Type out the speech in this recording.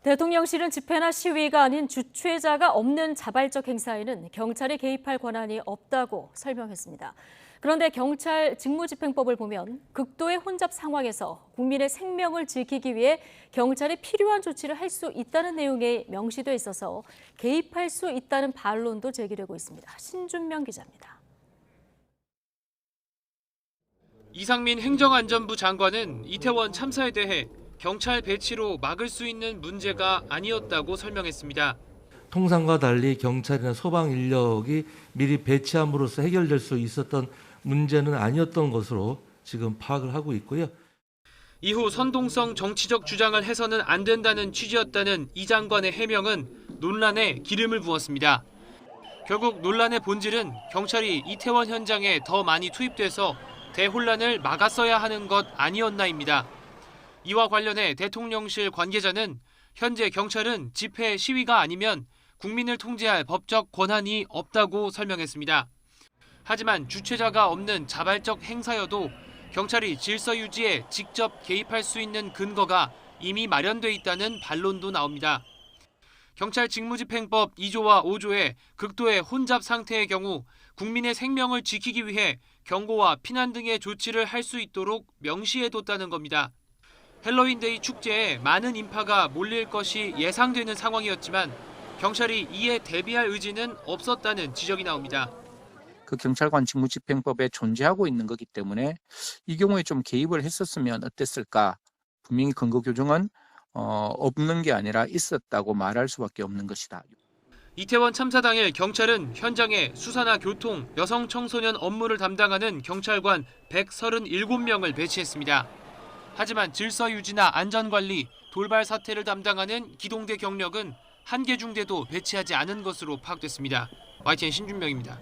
대통령실은 집회나 시위가 아닌 주최자가 없는 자발적 행사에는 경찰이 개입할 권한이 없다고 설명했습니다. 그런데 경찰 직무집행법을 보면 극도의 혼잡 상황에서 국민의 생명을 지키기 위해 경찰이 필요한 조치를 할 수 있다는 내용이 명시돼 있어서 개입할 수 있다는 반론도 제기되고 있습니다. 신준명 기자입니다. 이상민 행정안전부 장관은 이태원 참사에 대해 경찰 배치로 막을 수 있는 문제가 아니었다고 설명했습니다. 통상과 달리 경찰이나 소방 인력이 미리 배치함으로써 해결될 수 있었던 문제는 아니었던 것으로 지금 파악을 하고 있고요. 이후 선동성 정치적 주장을 해서는 안 된다는 취지였다는 이 장관의 해명은 논란에 기름을 부었습니다. 결국 논란의 본질은 경찰이 이태원 현장에 더 많이 투입돼서 대혼란을 막았어야 하는 것 아니었나입니다. 이와 관련해 대통령실 관계자는 현재 경찰은 집회 시위가 아니면 국민을 통제할 법적 권한이 없다고 설명했습니다. 하지만 주최자가 없는 자발적 행사여도 경찰이 질서 유지에 직접 개입할 수 있는 근거가 이미 마련돼 있다는 반론도 나옵니다. 경찰 직무집행법 2조와 5조에 극도의 혼잡 상태의 경우 국민의 생명을 지키기 위해 경고와 피난 등의 조치를 할 수 있도록 명시해뒀다는 겁니다. 헬로윈데이 축제에 많은 인파가 몰릴 것이 예상되는 상황이었지만 경찰이 이에 대비할 의지는 없었다는 지적이 나옵니다. 그 경찰관 직무집행법에 존재하고 있는 거기 때문에 이 경우에 좀 개입을 했었으면 어땠을까? 분명히 근거 규정은 없는 게 아니라 있었다고 말할 수밖에 없는 것이다. 이태원 참사 당일 경찰은 현장에 수사나 교통, 여성 청소년 업무를 담당하는 경찰관 137명을 배치했습니다. 하지만 질서 유지나 안전관리, 돌발 사태를 담당하는 기동대 경력은 한 개 중대도 배치하지 않은 것으로 파악됐습니다. YTN 신준명입니다.